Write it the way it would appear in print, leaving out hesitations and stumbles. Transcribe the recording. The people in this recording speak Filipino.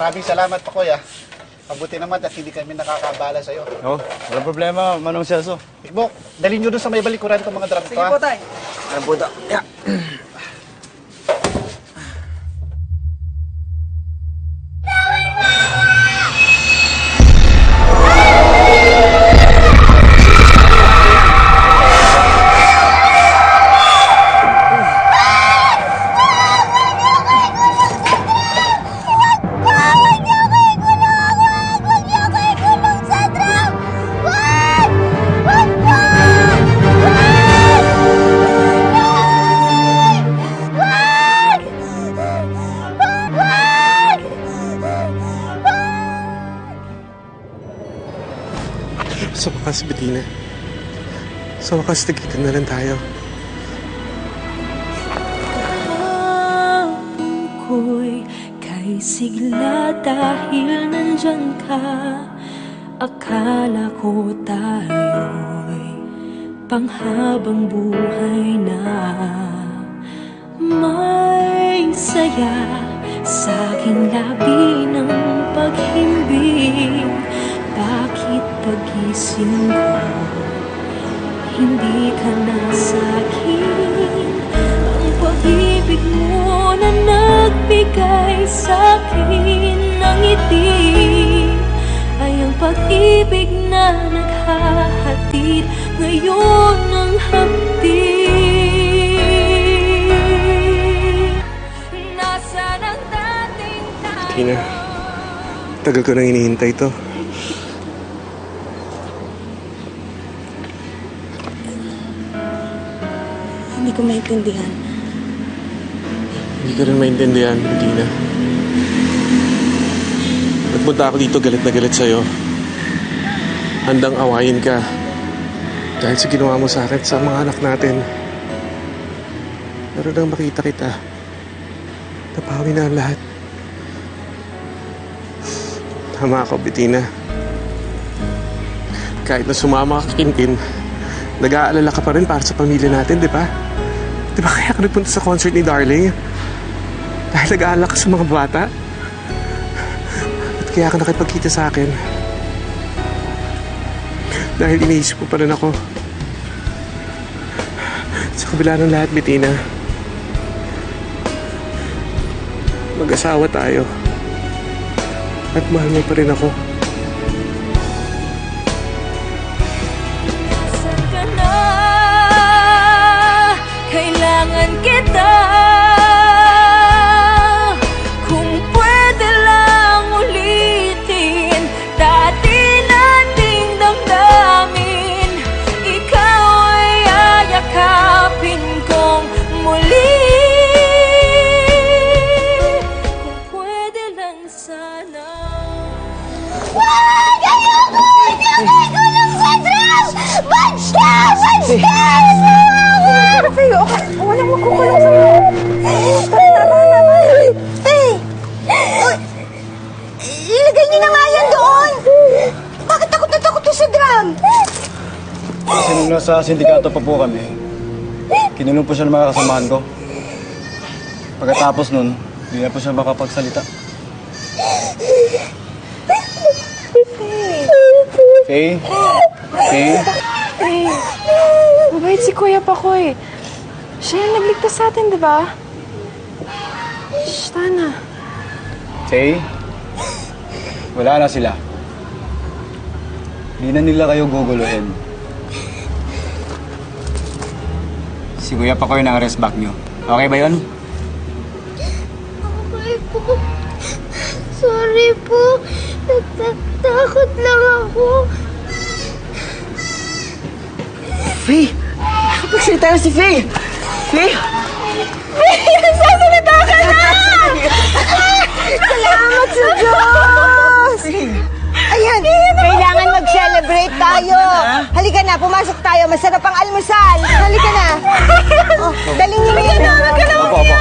Maraming salamat po, kuya. Mabuti naman at hindi kami nakakabala sa'yo. Oh, walang problema, Manong Celso. Ikbok, dalhin nyo doon sa may balikuran ko mga drum ko. Sige po, tay. Ano po ito? Yeah. Sa wakas, Bettina. Sa wakas, nagkita na lang tayo. Hapon ko'y kay sigla dahil nandyan ka. Akala ko tayo'y panghabang buhay na. May saya sa aking labi ng paghimbing. Bakit pagising ko, hindi ka na sa'kin? Ang pag-ibig mo na nagbigay sa'kin ng ngiti ay ang pag-ibig na naghahatid ngayon ng hapdi. Nasaan ang dating tayo? Bettina, tagal ko nang hinihintay to. Hindi ko maintindihan. Hindi ko rin maintindihan, Bettina. Nagpunta ako dito galit na galit sa'yo. Handang awayin ka. Dahil sa ginawa mo sa akin sa mga anak natin. Pero nang makita kita, napawi na ang lahat. Tama ako, Bettina. Kahit na sumama ka Kintin, nag-aalala ka pa rin para sa pamilya natin, di ba? Di ba kaya ka nagpunta sa concert ni Darling? Dahil nag-aalala ka sa mga bata? At kaya ka nakipagkita sa akin? Dahil iniisip ko pa rin ako. Sa kabila ng lahat, Bettina, mag-asawa tayo. At mahal mo pa rin ako. Saan ka na? Kailangan kita. Kung pwede lang ulitin dati nating damdamin, ikaw ay ayakapin kong muli. Kung pwede lang sana. Wag! Ayoko! Hindi ako nagulong sa drum! Basta! Basta! Faye, okay. Walang magkukulong sa'yo. Tama. Hey! Uy! Ilagay niyo na nga yan doon! Bakit takot na takot to sa drum? Kasi nung nasa sindikato pa po kami, kinulong po siya ng mga kasamahan ko. Pagkatapos nun, hindi na po siya makapagsalita. Faye? Faye? Mabait si Kuya Pakoy. Siya yung nagligtas sa atin, di ba? Shh, Tana. Faye? Wala na sila. Hindi na nila kayo guguluhin. Si Kuya pa ko yung arrest back nyo. Okay ba yun? Okay po. Sorry po. Natatakot lang ako. Faye! Nakapagsalita na si Faye! Faye! Sasalita ka na! Salamat sa Diyos! Ayan, kailangan mag-celebrate tayo. Halika na, pumasok tayo. Masarap ang almusal. Halika na. Oh, daling niyo yun. Halika na, Opo, opo.